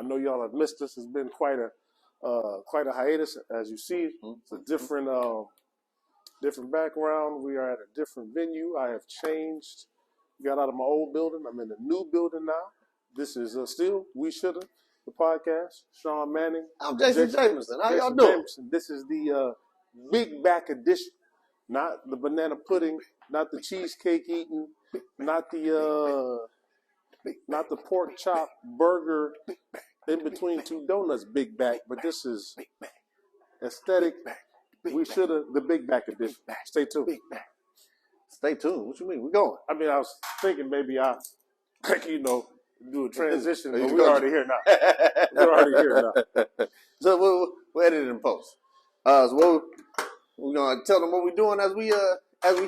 know y'all have missed us. It's been quite a hiatus, as you see. It's a different background. We are at a different venue. I have changed. Got out of my old building. I'm in a new building now. This is still We Shoulda, the podcast. Sean Manning. I'm Jason Jameson. How y'all doing? Jameson. This is the Big Back edition. Not the banana pudding, not the cheesecake eating, not the pork chop burger in between two donuts, Big Back. But this is aesthetic. We Shoulda, the Big Back edition. Stay tuned. Stay tuned. What you mean? We going? I mean, I was thinking maybe do a transition, but we're already here now. So we'll edit it in post. So we're gonna tell them what we're doing as we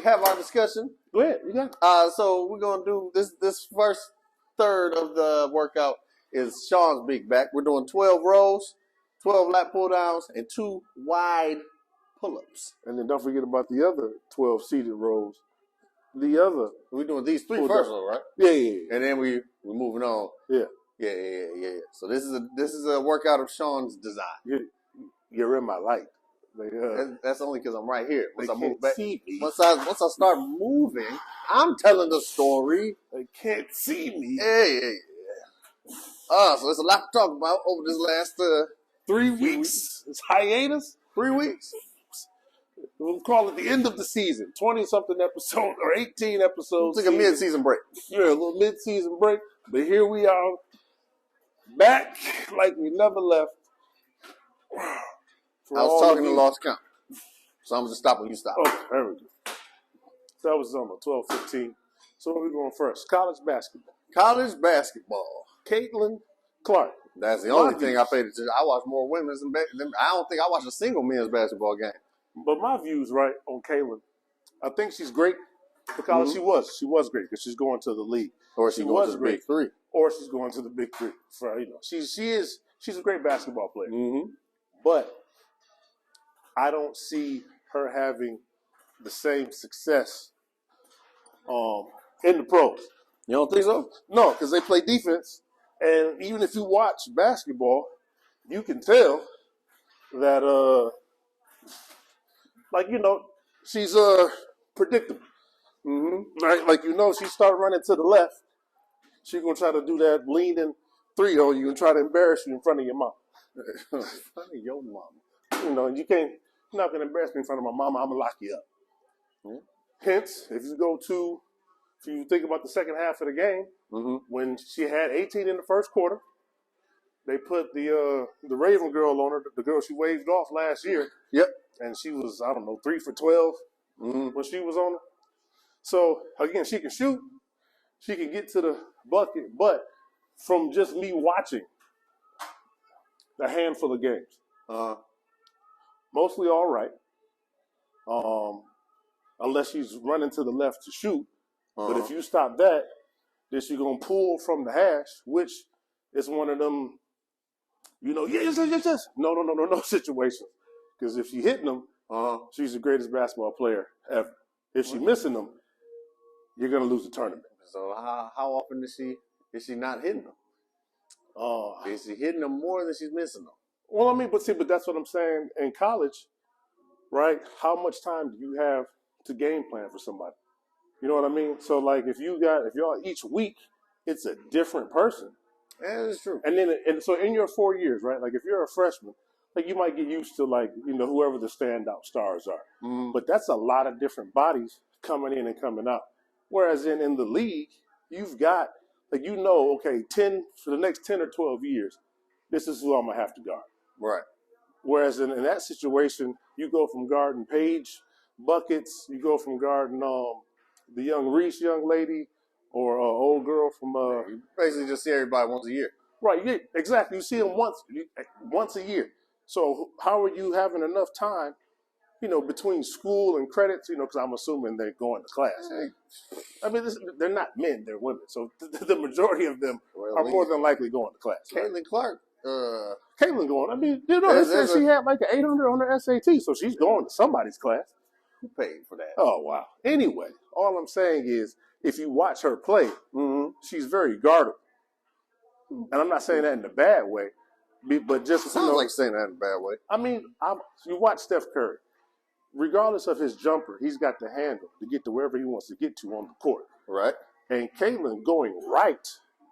have our discussion. Go ahead. You got it. So we're gonna do this first third of the workout is Sean's Big Back. We're doing 12 rows, 12 lat pull downs, and 2 wide pull-ups. And then don't forget about the other 12 seated rows. We're doing these 3 first, though, right? Yeah. And then we're moving on. Yeah. So this is a workout of Sean's design. You're in my light. That's only because I'm right here. Once I move back, see me. Once I start moving, I'm telling the story. They can't see me. Yeah. So there's a lot to talk about over this last 3 weeks. It's hiatus. 3 weeks. We'll call it the end of the season. 20-something episode or 18 episodes. It's like a mid-season break. Yeah, a little mid-season break. But here we are, back like we never left. I was talking to lost count. So I'm going to stop when you stop. Okay, there we go. So that was on the 12-15. So where are we going first? College basketball. Caitlin Clark. That's the only thing I paid attention. I watch more women's than I don't think I watch a single men's basketball game. But my views, right, on Caitlin, I think she's great for college. Mm-hmm. She was great because she's going to the league. Or she's going to the Big Three. Or she's going to the Big Three. She's a great basketball player. Mm-hmm. But I don't see her having the same success in the pros. You don't think so? No, because they play defense. And even if you watch basketball, you can tell that she's predictable. Mm-hmm. Right? Like, she started running to the left. She's going to try to do that leaning 3 on you and try to embarrass you in front of your mom. In front of your mom. You're not going to embarrass me in front of my mama. I'm going to lock you up. Mm-hmm. Hence, if you think about the second half of the game, mm-hmm. when she had 18 in the first quarter, they put the Raven girl on her, the girl she waved off last year. Yep. And she was, 3 for 12 mm-hmm. when she was on her. So, again, she can shoot. She can get to the bucket. But from just me watching a handful of games, mostly all right, unless she's running to the left to shoot. But if you stop that, then she's going to pull from the hash, which is one of them, yes. No situations. Because if she's hitting them, she's the greatest basketball player ever. If she's missing them, you're going to lose the tournament. So how often is she not hitting them? Is she hitting them more than she's missing them? Well, but that's what I'm saying. In college, right, how much time do you have to game plan for somebody? You know what I mean? So, like, if y'all each week, it's a different person. Yeah, that's true. And so in your 4 years, right, like if you're a freshman, like you might get used to whoever the standout stars are. Mm-hmm. But that's a lot of different bodies coming in and coming out. Whereas in the league, you've got, okay, 10 for the next 10 or 12 years, this is who I'm going to have to guard. Right. Whereas in that situation, you go from guarding Paige buckets, you go from guarding the young Reese young lady or old girl from you basically just see everybody once a year. Right, yeah, exactly. You see them once a year. So how are you having enough time, between school and credits, because I'm assuming they're going to class. They're not men, they're women. So the majority of them are more than likely going to class. Caitlin Clark. Caitlin going. They said she had like an 800 on her SAT, so she's going to somebody's class. Who paid for that? Oh, wow. Anyway, all I'm saying is if you watch her play, she's very guardable. And I'm not saying that in a bad way, but just, It sounds like saying that in a bad way. I mean, you watch Steph Curry. Regardless of his jumper, he's got the handle to get to wherever he wants to get to on the court. Right. And Caitlin going right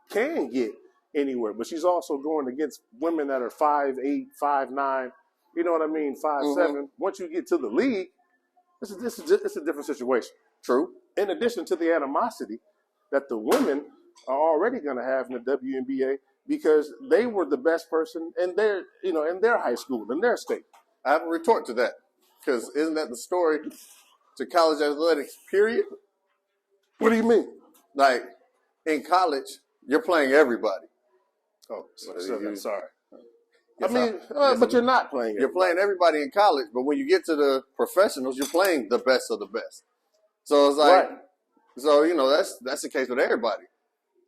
can get anywhere, but she's also going against women that are 5'8", 5'9", you know what I mean, 5'7". Once you get to the league, it's a different situation. True. In addition to the animosity that the women are already going to have in the WNBA because they were the best person in their high school, in their state. I have a retort to that. Because isn't that the story to college athletics, period? What do you mean? Like, in college, you're playing everybody. Oh, sorry. Yes, but you're not playing. You're playing everybody in college, but when you get to the professionals, you're playing the best of the best. So it's like, right. So, that's the case with everybody.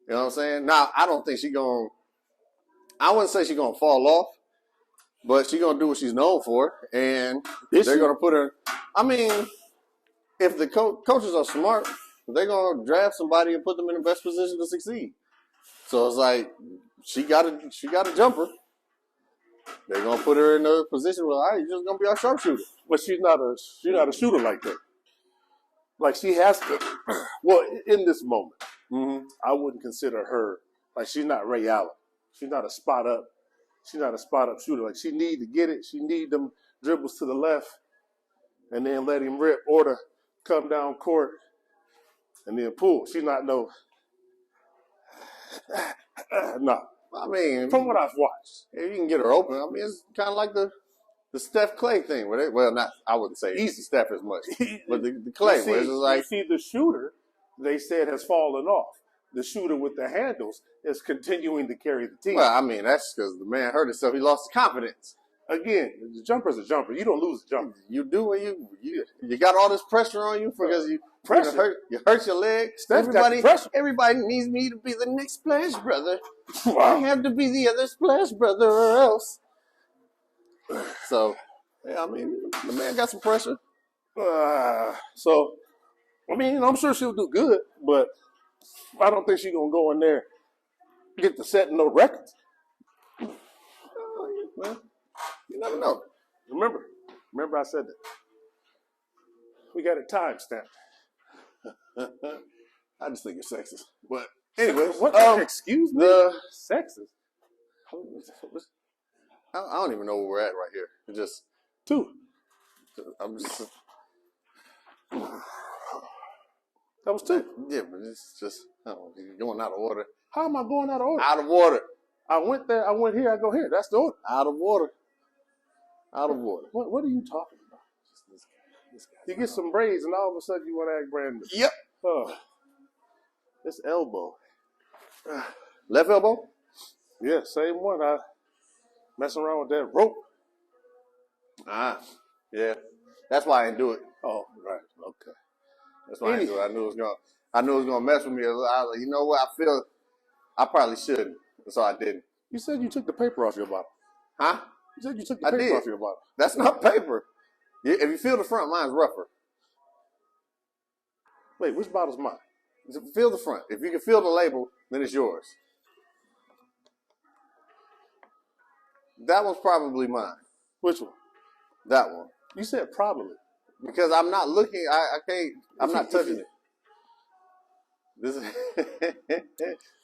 You know what I'm saying? Now, I don't think I wouldn't say she's going to fall off. But she's going to do what she's known for, and they're going to put her. I mean, if the coaches are smart, they're going to draft somebody and put them in the best position to succeed. So it's like she got a jumper. They're going to put her in a position where, all right, you're just going to be our sharpshooter. But she's not a shooter like that. Like she has to. Well, in this moment, I wouldn't consider her like she's not Ray Allen. She's not a spot up. She's not a spot-up shooter. Like, she need to get it. She need them dribbles to the left and then let him rip or to come down court and then pull. She's not no. No. I mean, from what I've watched. If you can get her open, I mean, it's kind of like the Steph Clay thing. I wouldn't say easy Steph as much, but the Clay. Where it's just like, you see, the shooter, they said, has fallen off. The shooter with the handles is continuing to carry the team. Well, I mean, that's because the man hurt himself. He lost confidence. Again, the jumper's a jumper. You don't lose a jumper. You do when you got all this pressure on you because you hurt your leg. Everybody needs me to be the next Splash Brother. Wow. I have to be the other Splash Brother or else. So, yeah, I mean, the man got some pressure. So, I mean, I'm sure she'll do good, but I don't think she's going to go in there and get to setting no records. Well, you never know. Remember I said that. We got it time stamped. I just think you're sexist. But anyway, excuse me? Sexist? I don't even know where we're at right here. It's just I'm just. That was two. Yeah, but it's just you're going out of order. How am I going out of order? Out of order. I went there. I went here. I go here. That's the order. Out of order. Out of order. What are you talking about? This guy. You get some braids, and all of a sudden you want to act brand new. Yep. This elbow. Left elbow? Yeah, same one. I messing around with that rope. Yeah. That's why I didn't do it. Oh, right. Okay. That's why I didn't do it. I knew it was gonna mess with me. I was like, you know what? I feel I probably shouldn't. So I didn't. You said you took the paper off your bottle. Huh? You said you took the paper off your bottle. That's not paper. If you feel the front, mine's rougher. Wait, which bottle's mine? Feel the front. If you can feel the label, then it's yours. That one's probably mine. Which one? That one. You said probably. Because I'm not looking. I can't. I'm not touching it. This is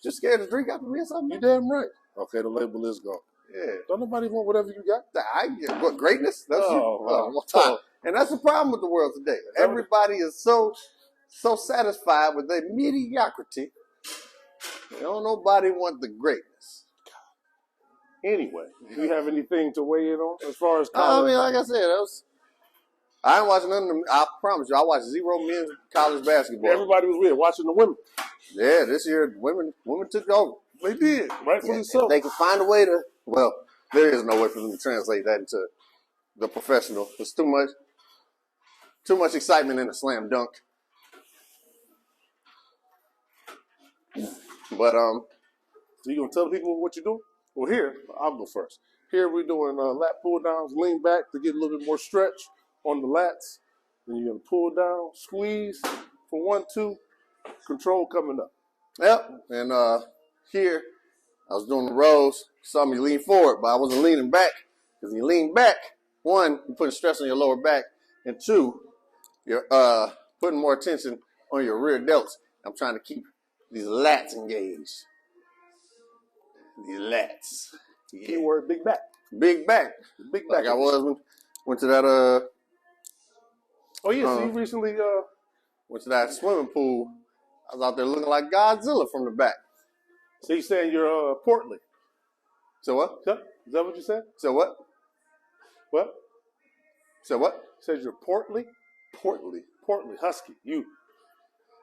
just scared to drink after me or something. You damn right. Okay, the label is gone. Yeah. Don't nobody want whatever you got? I get what greatness? That's and that's the problem with the world today. Everybody is so satisfied with their mediocrity. Don't nobody want the greatness. Anyway, do you have anything to weigh in on as far as college? I mean, like I said, I ain't watching none of them. I promise you, I watched zero men's college basketball. Everybody was weird watching the women. Yeah, this year women took over. They did, rightfully so. They can find a way to. Well, there is no way for them to translate that into the professional. There's too much excitement in a slam dunk. But so you gonna tell the people what you're doing? Well, here I'll go first. Here we're doing lat pull downs, lean back to get a little bit more stretch on the lats. Then you're gonna pull down, squeeze for 1, 2, control coming up. Yep. And here I was doing the rows. Saw me lean forward, but I wasn't leaning back. Because you lean back, one, you're putting stress on your lower back, and two, you're putting more attention on your rear delts. I'm trying to keep these lats engaged. These lats. Yeah. Keyword big back. Big back. Big back. Like I was went to that Oh yeah, so you recently went to that swimming pool. I was out there looking like Godzilla from the back. so you saying you're portly. So what? Is that what you said? So what? What? So what? Says you're portly? Portly. Portly, husky, you.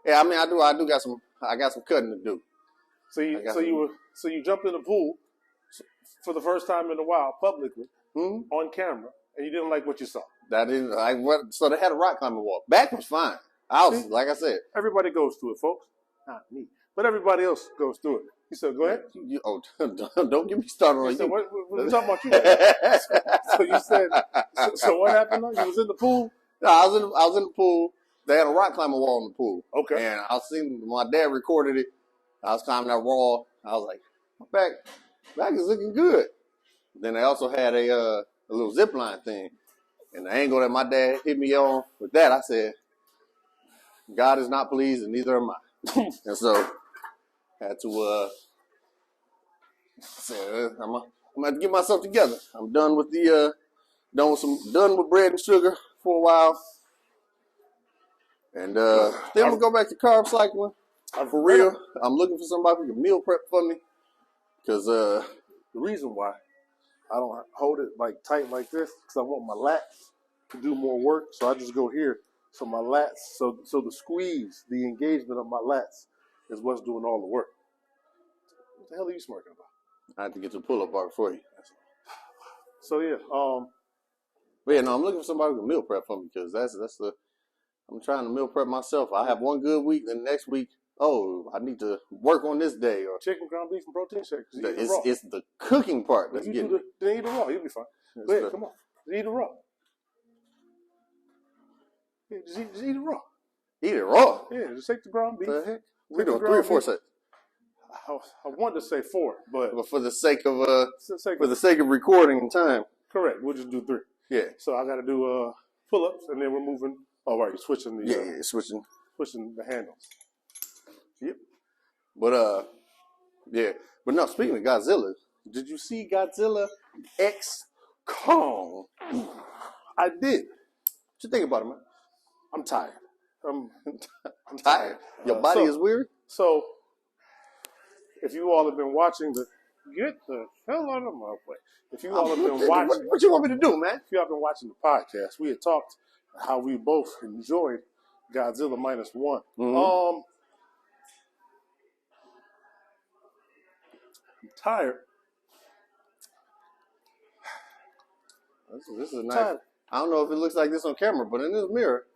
Yeah, I mean I do got some cutting to do. So you jumped in the pool for the first time in a while, publicly, on camera, and you didn't like what you saw. That is like what so they had a rock climbing wall. Back was fine. I was like I said. Everybody goes through it, folks. Not me. But everybody else goes through it. He said, go ahead. Don't get me started on you. you. What are you talking about you? So you said, so what happened? You was in the pool? No, I was in the pool. They had a rock climbing wall in the pool. Okay. And I seen my dad recorded it. I was climbing that wall. I was like, my back is looking good. Then they also had a little zip line thing. And the angle that my dad hit me on with that, I said, God is not pleased and neither am I. And so had to say, I'm gonna have to get myself together. I'm done with done with bread and sugar for a while. And then we'll go back to carb cycling. For real. I'm looking for somebody who can meal prep for me. Because the reason why I don't hold it like tight like this, because I want my lats to do more work. So I just go here. So my lats, so the squeeze, the engagement of my lats is what's doing all the work. What the hell are you smirking about? I have to get your pull-up bar for you. So yeah, but yeah, no, I'm looking for somebody who can meal prep for me because I'm trying to meal prep myself. I have one good week, then the next week, I need to work on this day or chicken, ground beef, and protein shakes. It's the cooking part that's getting. Then eat it raw. You'll be fine. Go ahead, come on, eat it raw. Yeah, just eat it raw. Eat it raw. Yeah, just take the ground beef. The heck? We're doing 3 or 4 sets. I wanted to say 4, but for the sake of recording and time. Correct. We'll just do 3. Yeah. So I got to do pull-ups, and then we're moving. Oh, right, switching the switching the handles. Yep. But yeah. But no. Speaking of Godzilla, did you see Godzilla X Kong? I did. What you think about it, man? I'm tired. I'm tired. Your body is weird. So, if you all have been watching get the hell out of my way. If you all have been watching, what you want me to do, man? If you have been watching the podcast, we had talked how we both enjoyed Godzilla -1. Mm-hmm. I'm tired. This is nice. Tired. I don't know if it looks like this on camera, but in this mirror,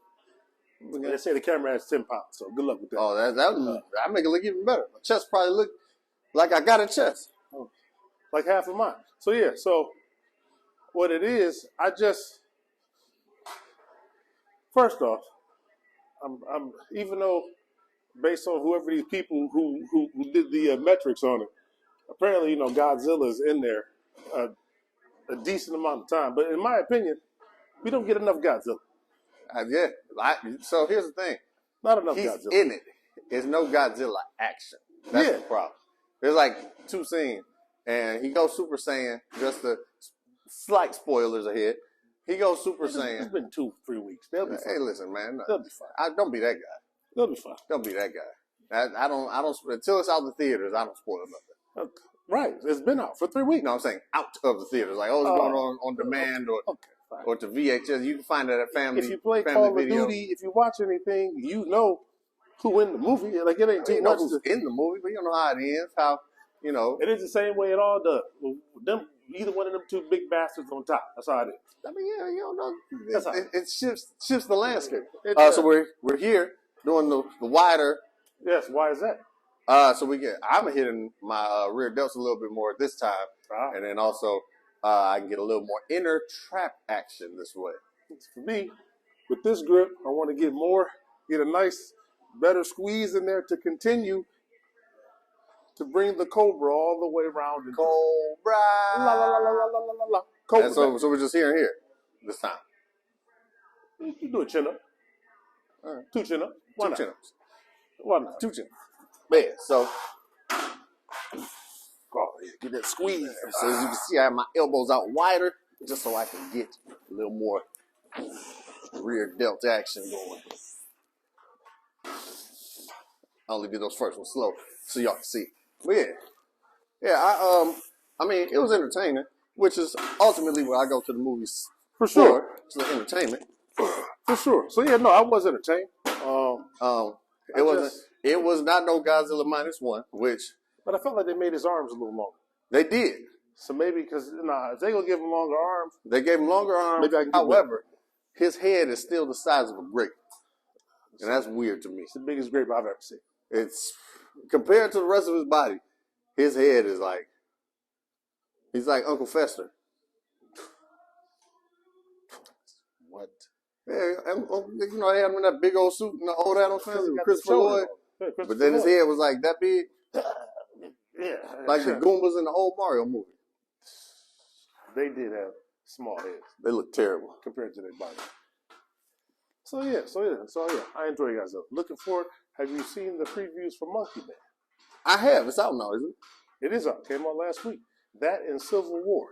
they say the camera has 10 pounds, so good luck with that. Oh, that make it look even better. My chest probably look like I got a chest. Like half of mine. So yeah, so what it is, first off, I'm even though based on whoever these people who did the metrics on it, apparently, Godzilla is in there a decent amount of time. But in my opinion, we don't get enough Godzilla. Yeah. So here's the thing. Not enough He's Godzilla. in it. There's no Godzilla action. That's the problem. There's like 2 scenes. And he goes Super Saiyan, just the slight spoilers ahead. He goes Super Saiyan. It's been 2-3 weeks. They'll be fine. Hey, listen, man. They'll be fine. Don't be that guy. They'll be fine. Don't be that guy. I don't, until it's out of the theaters, I don't spoil nothing. Okay. Right. It's been out for 3 weeks. No, I'm saying out of the theaters. Like, it's going on demand or to VHS. You can find it at Family Video. If you play Call of Duty, if you watch anything, you know who in the movie. Like, it ain't too much. Who's in the movie, but you don't know how it ends. How, It is the same way it all does. Either one of them 2 big bastards on top. That's how it is. I mean, yeah, you don't know. It shifts the landscape. So we're here doing the wider. Yes. Why is that? So I'm hitting my rear delts a little bit more this time, and then also I can get a little more inner trap action this way. For me, with this grip, I want to get a nice, better squeeze in there to continue to bring the Cobra all the way around. And Cobra. la la la la la la la la. Cobra. And so we're just here this time. You do a chin up. All right. 2 chin up. Why Two not? chin-ups. Why not? 2 chin-ups. Man, so Oh, yeah, get that squeeze. So as you can see, I have my elbows out wider just so I can get a little more rear delt action going. I only did those first ones slow so y'all can see. But I mean, it was entertaining, which is ultimately what I go to the movies For sure. It's the entertainment. For sure. So yeah, no, I was entertained. It was not no Godzilla -1, which But I felt like they made his arms a little longer. they did. So maybe because if they gonna give him longer arms, They gave him longer arms. Maybe I can get However, his head is still the size of a grape. And that's weird to me. it's the biggest grape I've ever seen. It's compared to the rest of his body, his head is like he's like Uncle Fester. What? Yeah, you know, they had him in that big old suit in the old Adams Family with Christopher Lloyd. Yeah, Christopher But then his Lloyd. head was like that big, Yeah. like the Goombas in the old Mario movie. They did have small heads They look terrible. compared to their body. So yeah, I enjoy Godzilla. Looking forward. Have you seen the previews for Monkey Man? I have. It's out now, isn't it? It is out. Came out last week. That and Civil War.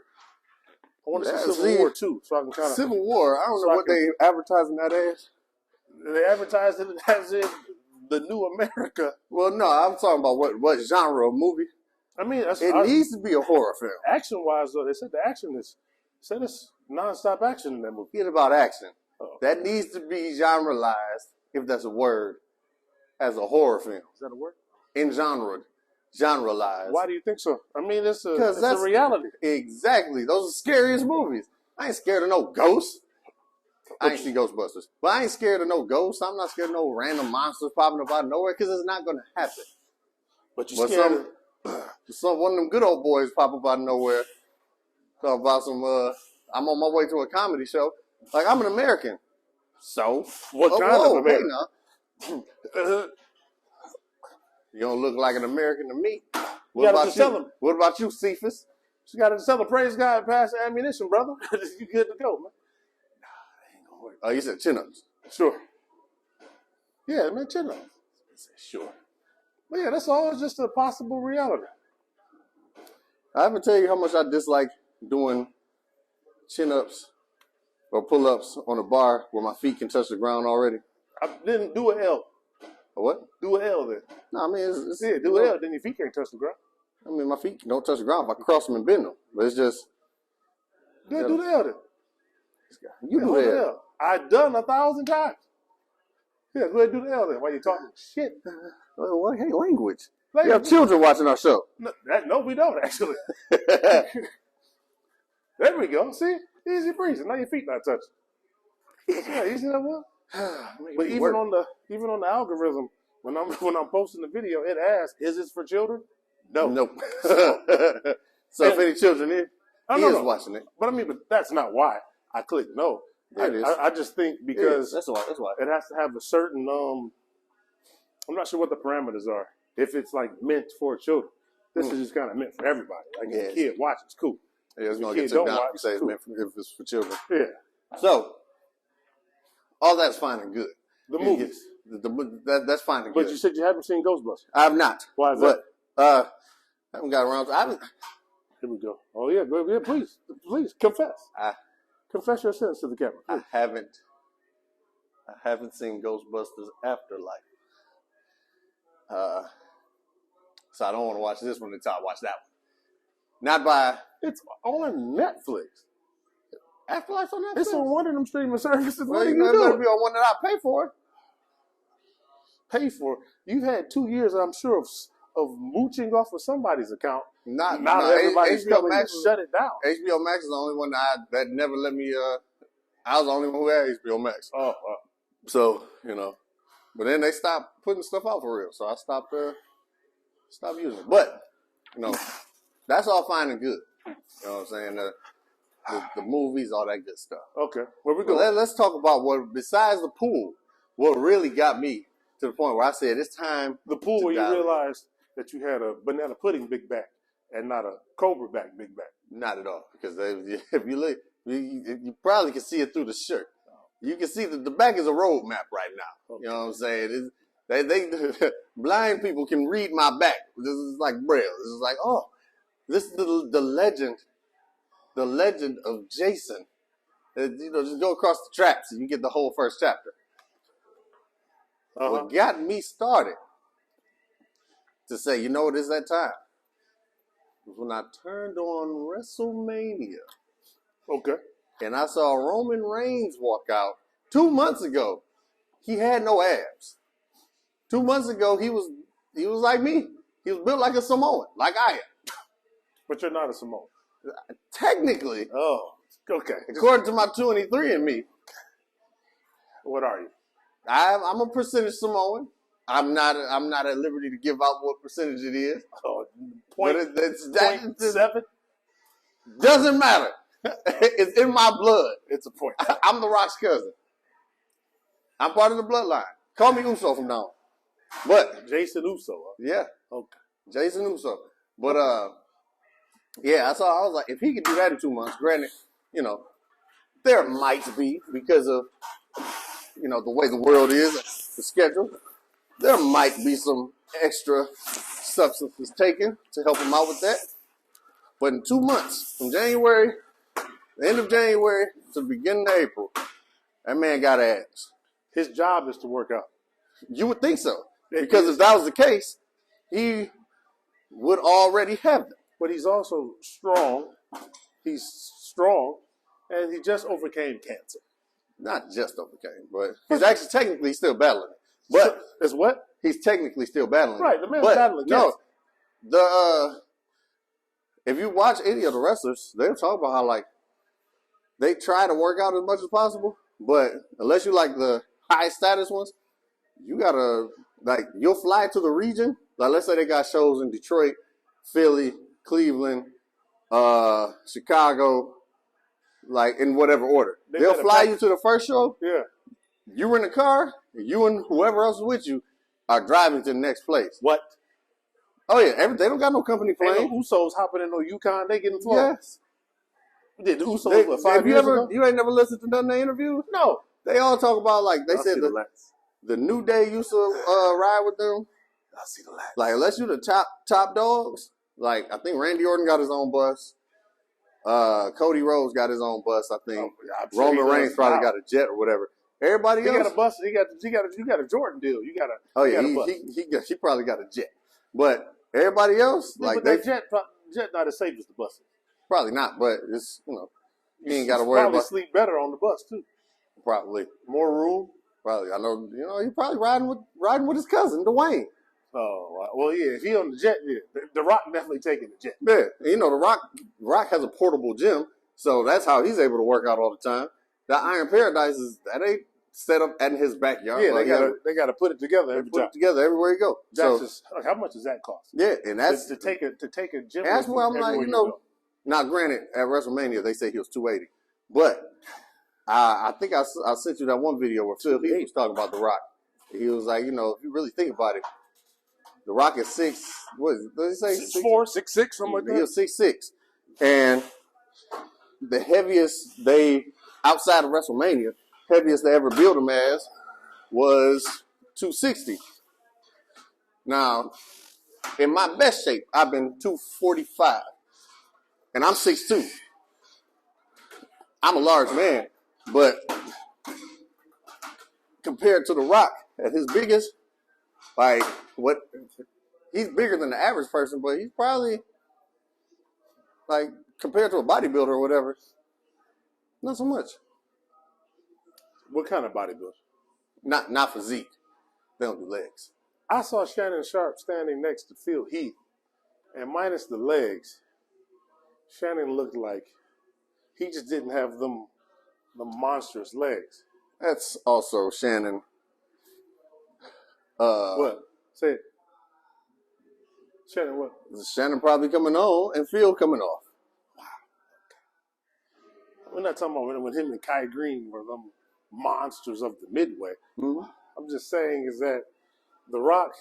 I want to Yeah, see Civil see, War too, so I can kind of. Civil War. I don't So know I what can- they advertising that as. They advertised it as in the new America. Well, no, I'm talking about what genre of movie. I mean, It needs to be a horror film. action-wise though, they said the action is said it's non-stop action in that movie. Forget about action. Oh. That needs to be genreized, if that's a word, as a horror film. Is that a word? In genreized. Why do you think so? I mean, it's a Because reality. Exactly. Those are scariest movies. I ain't scared of no ghosts. I ain't seen Ghostbusters. But I ain't scared of no ghosts. I'm not scared of no random monsters popping up out of nowhere because it's not going to happen. But you're But scared. one of them good old boys pop up out of nowhere. Talk about some, I'm on my way to a comedy show. Like, I'm an American. So? What kind of American? Hey, now. You don't look like an American to me. What gotta about just you? tell 'em. What about you, Cephas? You got to tell the praise God and pass the ammunition, brother. You good to go, man. Oh, you said chin-ups. Sure. Yeah, man, chill out. Sure. But yeah, that's all. It's just a possible reality. I haven't tell you how much I dislike doing chin-ups or pull-ups on a bar where my feet can touch the ground already. I didn't do an L. Or what? Do an L then. No, I mean, it's Yeah, do an L. Then your feet can't touch the ground. I mean, my feet don't touch the ground if I cross them and bend them. But it's just, Good, do the L then. you Yeah, do hold the that. L. I've done 1,000 times. Yeah, go ahead and do the L then while you're talking shit. Well, hey, language. Like, You have children watching our show. no, we don't actually. There we go. See? Easy breezy. Now your feet not touching. Yeah, you see that one? But even on the algorithm, when I'm posting the video, it asks, "Is this for children?" No. Nope. So if any children is watching it. But I mean, but that's not why I clicked no. Yeah, it is. I just think because That's why. it has to have a certain I'm not sure what the parameters are. If it's like meant for children, this is just kind of meant for everybody. Like if a kid watches, it's cool. Yeah, it's The gonna kid get took don't down watch, if you say it's cool. meant for, if it's for children. Yeah, So all that's fine and good. the movies. That's fine and But good. you said you haven't seen Ghostbusters. I have not. Why is that? But I haven't got around to. I haven't. Here we go. Oh yeah, go yeah. Please confess. Confess your sins to the camera. I haven't seen Ghostbusters Afterlife. So I don't want to watch this one until I watch that one. Not by It's on Netflix. Afterlife on Netflix. It's on one of them streaming services. Well, What are you you know, it better doing? be on one that I pay for. Pay for it. You've had 2 years, I'm sure, of mooching off of somebody's account. Not Now that everybody's HBO coming Max. to shut it down. HBO Max is the only one that never let me. I was the only one who had HBO Max. Oh, So but then they stopped putting stuff out for real. So I stopped using it. But that's all fine and good. You know what I'm saying? The movies, all that good stuff. okay. Where we But go? let's talk about what, besides the pool, what really got me to the point where I said it's time. The pool to where you dive in. realized that you had a banana pudding big back and not a cobra back big back? Not at all, because if you look, you probably can see it through the shirt. You can see that the back is a road map right now. Okay. You know what I'm saying? They blind people can read my back. This is like Braille. This is like, oh, this is the legend of Jason. Just go across the tracks and you get the whole first chapter. What got me started to say, you know what is that time? Was when I turned on WrestleMania. Okay. And I saw Roman Reigns walk out 2 months ago. He had no abs. 2 months ago, he was like me. He was built like a Samoan, like I am. But you're not a Samoan. Technically. Oh, okay. According to my 23andMe. What are you? I'm a percentage Samoan. I'm not at liberty to give out what percentage it is. Oh, But point, that 0.7? doesn't matter. It's in my blood. It's a point. I'm The Rock's cousin. I'm part of the bloodline. Call me Uso from now on. But Jason Uso. Huh? yeah, Okay. Jason Uso. But yeah, I was like, if he could do that in 2 months, granted, there might be, because of the way the world is, the schedule, there might be some extra substances taken to help him out with that. But in 2 months, from January, the end of January to the beginning of April, that man got abs. His job is to work out. You would think so. Because if that was the case, he would already have them. But he's also strong. He's strong, and he just overcame cancer. Not just overcame, but he's actually technically still battling it. But It's what? he's technically still battling Right, it. the man's But battling cancer. No, if you watch any of the wrestlers, they'll talk about how, like, they try to work out as much as possible, but unless you like the high status ones, you gotta, like, you'll fly to the region. Like, let's say they got shows in Detroit, Philly, Cleveland, Chicago, like, in whatever order. They'll fly you to the first show. Yeah. You in the car, you and whoever else is with you are driving to the next place. What? Oh yeah, they don't got no company Ain't plane. no Usos hopping in no Yukon. They getting flown. Yes. Did the Usos what, 5 Have you years ever? ago? You ain't never listened to none of the interviews? No. They all talk about, like, they I said see the lats. the New Day used to ride with them. I see the lats. Like, unless you the top dogs, like, I think Randy Orton got his own bus. Cody Rhodes got his own bus. I think I'm sure Roman he Reigns does probably now. got a jet or whatever. Everybody He else, got a bus. You got a Jordan deal. You got a. oh you yeah, got a bus. he probably got a jet. But everybody else, Yeah, like, but they that jet not as safe as the buses. probably not. But it's you ain't got to worry Probably about sleep better on the bus too. probably. More room. Probably, I know. He probably riding with his cousin Dwayne. Oh well, yeah. If he on the jet, yeah, the Rock definitely taking the jet. Yeah, the Rock has a portable gym, so that's how he's able to work out all the time. The Iron Paradise that ain't set up in his backyard. Yeah, Like, they gotta put it together every put time. it together everywhere you go. That's So just how much does that cost? yeah, and that's to take a gym. that's with where you I'm like, everywhere you go. now granted, at WrestleMania they say he was 280, but I think I sent you that one video where Phil Heath was talking about The Rock. He was like, if you really think about it, The Rock is what did he say? 6'4", 6'6", something like He that. was 6'6", and the heaviest outside of WrestleMania, heaviest they ever built him as was 260. Now, in my best shape, I've been 245, and I'm 6'2". I'm a large man, but compared to The Rock at his biggest, like, he's bigger than the average person, but he's probably, like, compared to a bodybuilder or whatever, not so much. What kind of bodybuilder? Not physique. They don't do legs. I saw Shannon Sharp standing next to Phil Heath, and minus the legs, Shannon looked like he just didn't have the monstrous legs. That's also Shannon. What? Say it. Shannon, what? Shannon probably coming on and Phil coming off. We're not talking about when him and Kai Green were them monsters of the Midway. Mm-hmm. I'm just saying is that The Rock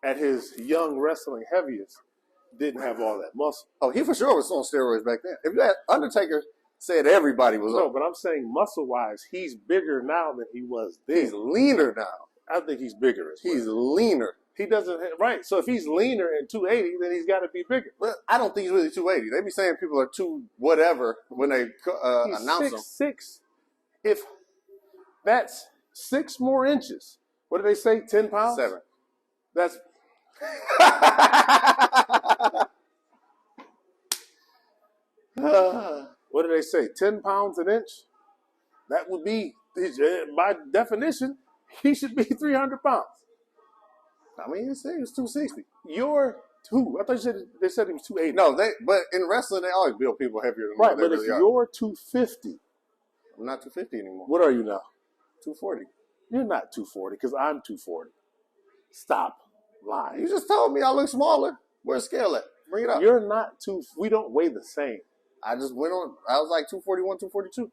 at his young wrestling heaviest, didn't have all that muscle. Oh, he for sure was on steroids back then. If that Undertaker said everybody was No, on. but I'm saying muscle-wise, he's bigger now than he was then. He's leaner now. I think he's bigger as well. He's leaner. He doesn't right. So if he's leaner and 280, then he's got to be bigger. But I don't think he's really 280. They be saying people are 2 whatever when they He's announce him. 6'6". If that's 6 more inches, what do they say? 10 pounds. 7. That's what do they say? 10 pounds an inch. That would be, by definition, he should be 300 pounds. I mean, it's 260. You're 2. I thought they said he was 280. No, but in wrestling they always build people heavier than right, what they but really if are. you're 250, I'm not 250 anymore. what are you now? 240. You're not 240 because I'm 240. Stop lying. You just told me I look smaller. Where's the scale at? Bring it up. You're not we don't weigh the same. I just went on. I was like 241, 242.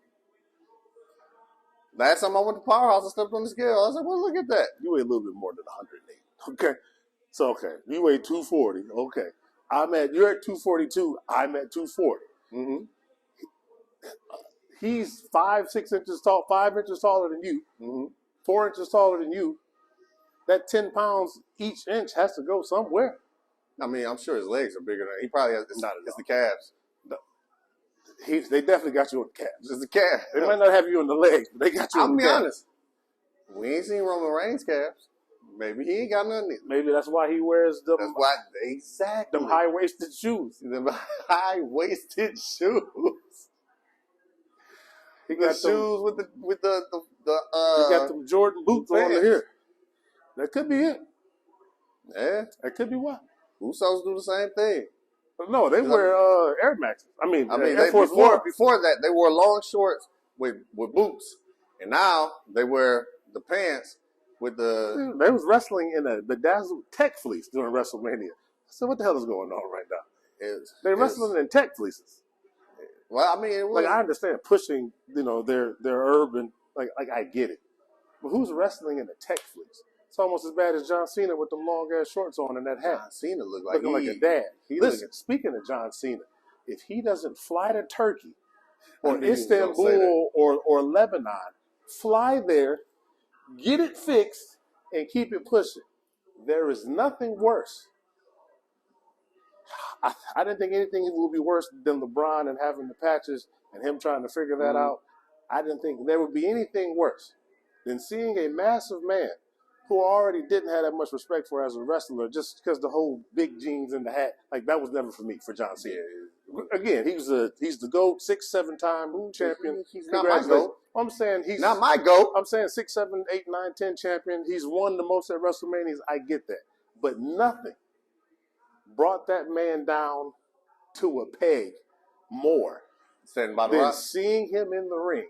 Last time I went to Powerhouse, I stepped on the scale. I was like, well, look at that. You weigh a little bit more than 108. Okay. So, okay. You weigh 240. Okay. You're at 242. I'm at 240. Mm-hmm. He's 5 inches tall, 5 inches taller than you, Mm-hmm. 4 inches taller than you. That 10 pounds each inch has to go somewhere. I mean, I'm sure his legs are bigger than he probably has. Not at It's all. the calves. They definitely got you on the calves. It's the calves. They might not have you on the legs, but they got you on I'll the be calves. honest. We ain't seen Roman Reigns' calves. Maybe he ain't got nothing either. Maybe that's why he wears them, That's why exactly them high-waisted shoes. them high-waisted shoes. He The got them, shoes with the he got them Jordan boots on pants. here. That could be it. Yeah. That could be why. Usos do the same thing. But no, they wear Air Maxes. I mean Air Force before that they wore long shorts with boots, and now they wear the pants with the. They was wrestling in a bedazzled tech fleece during WrestleMania. So what the hell is going on right now? They're wrestling in tech fleeces. Well, I mean, it was, Like I understand pushing, their urban. Like I get it, but who's wrestling in a tech fleece? It's almost as bad as John Cena with them long ass shorts on and that hat, John Cena looked like looking like a dad. Listen, looking- speaking of John Cena, if he doesn't fly to Turkey or I knew he was gonna say that. Istanbul or Lebanon, fly there, get it fixed, and keep it pushing. There is nothing worse. I didn't think anything would be worse than LeBron and having the patches and him trying to figure that out. I didn't think there would be anything worse than seeing a massive man who I already didn't have that much respect for as a wrestler just because the whole big jeans and the hat, like that was never for me, for John Cena. Again, he's the GOAT, 6-7-time champion. He's not my Congratulations. GOAT. I'm saying he's Not my GOAT. I'm saying 6, 7, 8, 9, 10 champion. He's won the most at WrestleManias. I get that. But nothing brought that man down to a peg more Standing by the than rock. seeing him in the ring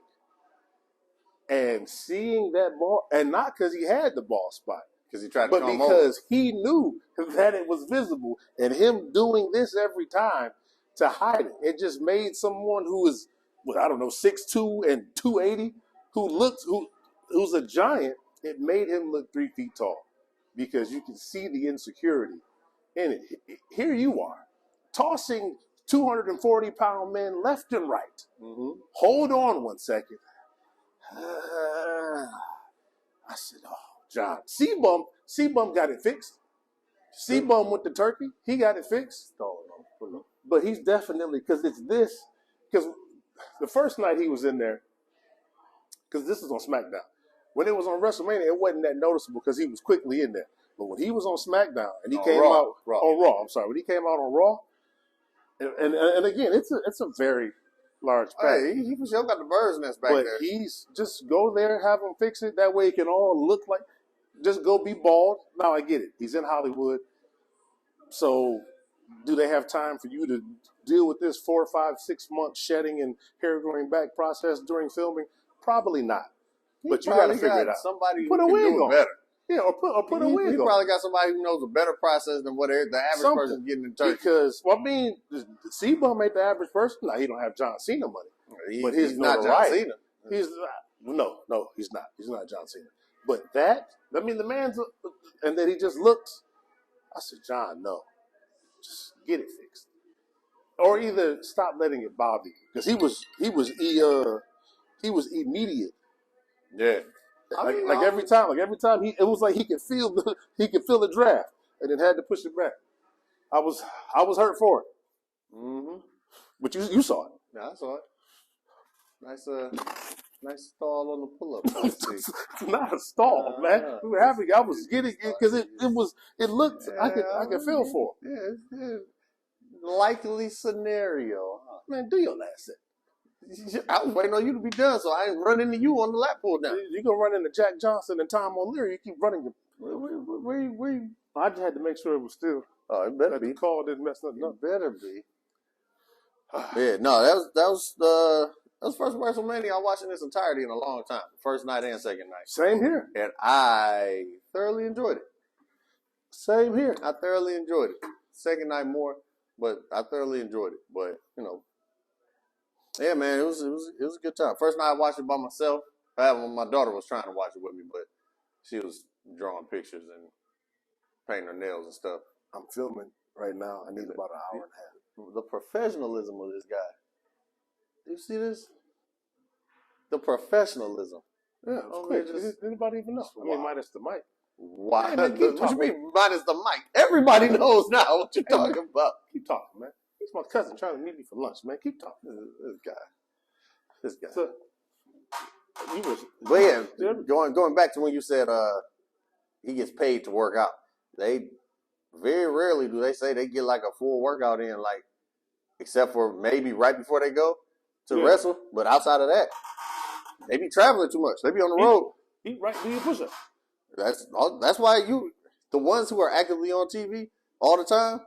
and seeing that ball, and not because he had the ball spot, Because he tried to but come over. because he knew that it was visible, and him doing this every time to hide it. It just made someone who is, I don't know, 6'2" and 280, who's a giant, it made him look 3 feet tall because you can see the insecurity in it. Here you are, tossing 240-pound men left and right. Mm-hmm. Hold on one second. I said, oh, John. C-Bum got it fixed. C-Bum with the turkey, he got it fixed. But he's definitely, because the first night he was in there, because this is on SmackDown. When it was on WrestleMania, it wasn't that noticeable because he was quickly in there. But when he was on SmackDown and he On came Raw. out on Raw, I'm sorry, when he came out on Raw, and again, it's a very large package. Hey, he for sure got the bird's nest back But there. he's just go there, have him fix it. That way it can all look like, just go be bald. Now I get it. He's in Hollywood. So do they have time for you to deal with this 4, 5, 6 month shedding and hair growing back process during filming? Probably not. But you got to figure it out. Somebody Put who a can wig do it on. better. Yeah, or put a wig He on. probably got somebody who knows a better process than what the average Something. person getting in Turkey. Because, well, I mean, C-Bum ain't the average person. Now, he don't have John Cena money. But his he's not John notoriety- Cena. He's not. No, he's not. He's not John Cena. But that, I mean, the man's, and then he just looks I said, John, no. Just get it fixed. Or either stop letting it bother you. Because he was immediate. Yeah. Like every time it was like he could feel the draft and then had to push it back. I was hurt for it. Mm-hmm. But you saw it. Yeah, I saw it. Nice stall on the pull-up. It's not a stall, man. We were happy. I was getting it because it looked. I could feel for it. Yeah, it's likely scenario. Man, do your last set. I was waiting on you to be done, so I ain't run into you on the lap pull down. You gonna run into Jack Johnson and Tom O'Leary? You keep running. Where I just had to make sure it was still. Oh, it better be. The call didn't mess nothing up. It better be. Yeah, no, that was the first WrestleMania I watched in its entirety in a long time. First night and second night. Same here. And I thoroughly enjoyed it. Same here. I thoroughly enjoyed it. Second night more, but I thoroughly enjoyed it. But yeah, man, it was a good time. First night I watched it by myself. My daughter was trying to watch it with me, but she was drawing pictures and painting her nails and stuff. I'm filming right now. I need about an hour and a half. The professionalism of this guy. Do you see this? The professionalism. Yeah, quick. Anybody even know? I mean, minus the mic. Why? Hey, man, what you mean minus the mic? Everybody knows now what you're talking about. Keep talking, man. It's my cousin trying to meet me for lunch, man. Keep talking. This guy. So, but yeah, going back to when you said he gets paid to work out. They very rarely do they say they get like a full workout in, like except for maybe right before they go to wrestle. But outside of that, they be traveling too much. They be on the road. Eat right, do your push-up. That's why the ones who are actively on TV all the time,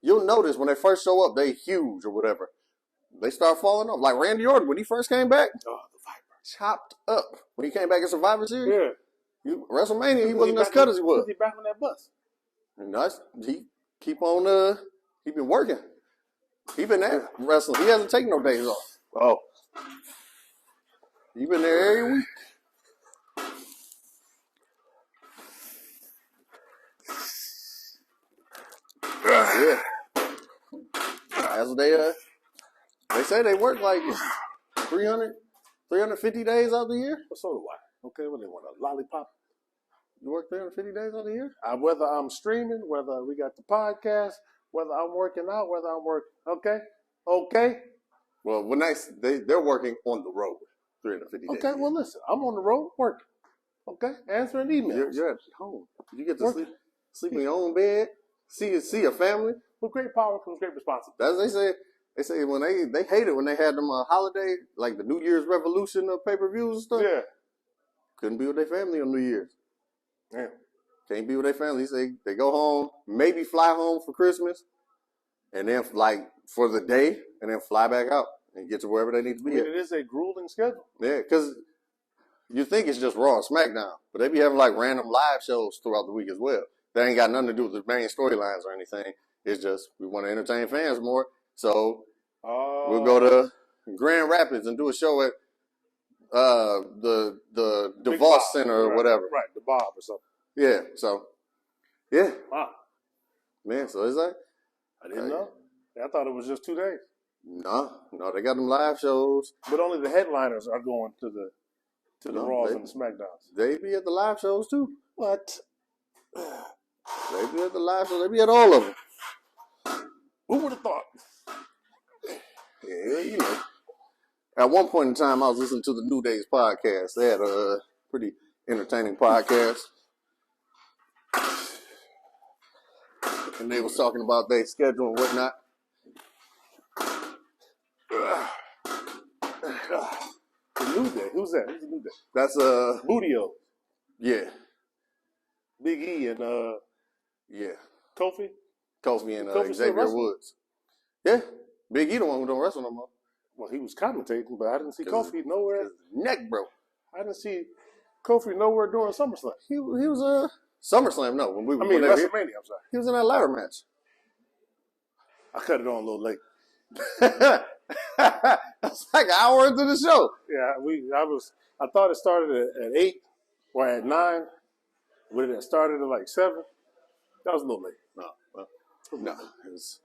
you'll notice when they first show up, they huge or whatever. They start falling off. Like Randy Orton, when he first came back, the Viper. Chopped up. When he came back in Survivor Series, WrestleMania, he wasn't as cut as he was. He back on that bus. And he been working. He been there wrestling. He hasn't taken no days off. Oh. He been there every week. Yeah. That's what they say they work like 350 days out of the year. So do I. Okay, well, they want a lollipop. You work 350 days out of the year? Whether I'm streaming, whether we got the podcast, whether I'm working out, whether I'm working. Okay. Well, when they're working on the road 350 days. Okay, well, listen. I'm on the road working. Okay? Answering emails. You're at home. You get to sleep in your own bed, see your family. With great power comes great responsibility. That's what they say. They say when they hate it when they had them holiday, like the New Year's Revolution of pay-per-views and stuff. Yeah. Couldn't be with their family on New Year's. Yeah. Can't be with their family. They go home, maybe fly home for Christmas, and then like for the day, and then fly back out and get to wherever they need to be. It is a grueling schedule. Yeah, because you think it's just Raw and SmackDown, but they be having like random live shows throughout the week as well. That ain't got nothing to do with the main storylines or anything. It's just we want to entertain fans more, so we'll go to Grand Rapids and do a show at the DeVos Center or whatever. Right, the Bob or something. Yeah, so yeah. Wow. Man, so is that? I didn't know. I thought it was just 2 days. No, they got them live shows. But only the headliners are going to the Raws and the SmackDowns. They be at the live shows too. What? They be at the live shows. They be at all of them. Who would have thought? Yeah, At one point in time, I was listening to the New Days podcast. They had a pretty entertaining podcast. And they was talking about their schedule and whatnot. The New Day. Who's that? Who's the New Day? That's Budio. Yeah. Big E and yeah. Kofi. Kofi and Xavier Woods. Yeah. Big E the one who don't wrestle no more. Well, he was commentating, but I didn't see Kofi nowhere. His neck broke. I didn't see Kofi nowhere during SummerSlam. He was SummerSlam. No, WrestleMania. I'm sorry. He was in that ladder match. I cut it on a little late. That's like an hour into the show. Yeah, I thought it started at 8 or at 9. But it started at like 7. That was a little late. No. No, it was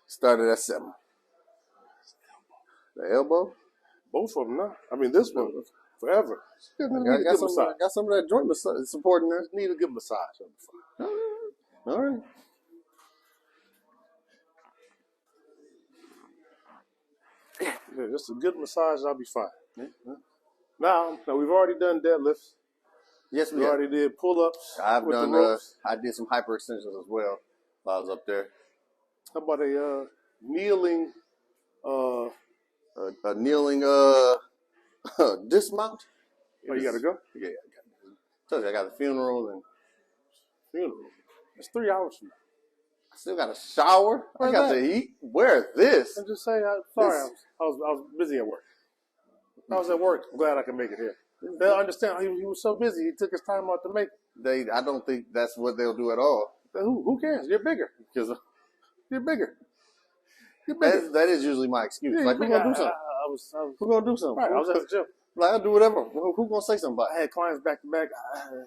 started at 7. The elbow? Both of them, no. I mean, this one forever. I got some of that joint supporting there. Need a good massage. All right. Yeah, just a good massage, I'll be fine. Now we've already done deadlifts. Yes, We already did pull-ups. I've with done. the ropes. I did some hyperextensions as well while I was up there. How about a kneeling? A kneeling dismount. Oh, you gotta go. Yeah, told you I got the funeral and Funeral. It's 3 hours from now. I still got a shower. I got to eat. Where this? And just say, sorry, I was busy at work. I was at work. I'm glad I could make it here. They'll understand. He was so busy. He took his time out to make it. I don't think that's what they'll do at all. Who cares? You're bigger. Because You're bigger. You're bigger. that is usually my excuse. Yeah, like, we're going to do something. I was We're going to do something. right. I was at the gym. Like, I'll do whatever. Who going to say something about I it? had clients back to back.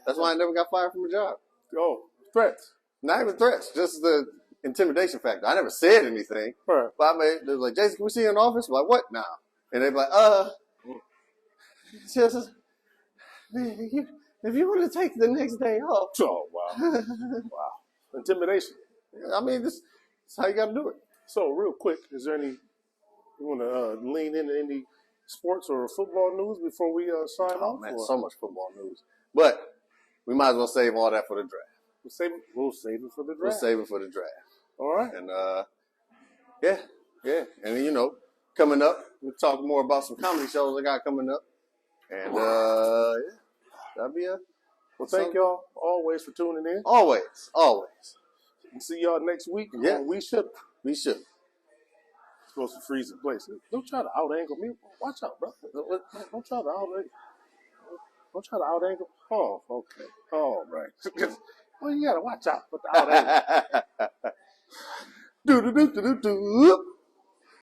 That's why I never got fired from a job. Oh, threats. Not even threats, just the intimidation factor. I never said anything. Right. But they was like, Jason, can we see you in the office? I'm like, what now? And they'd be like, just, if you want to take the next day off. Oh, wow. Wow. Intimidation. I mean, this is how you got to do it. So, real quick, is there any, you want to lean into any sports or football news before we sign Oh, off? man, or? so much football news. But we might as well save all that for the draft. We'll save it for the draft. We'll save it for the draft. All right. And, yeah. And, you know, coming up, we'll talk more about some comedy shows I got coming up. And, yeah, that'll be a... Well, thank y'all always for tuning in. Always. We'll see y'all next week. Yeah. We should. We should. Supposed to freeze in place. Don't try to out-angle me. Watch out, bro. Don't try to out-angle. Don't try to out-angle. Oh, okay. All right. Well, you got to watch out with the out-angle. Do.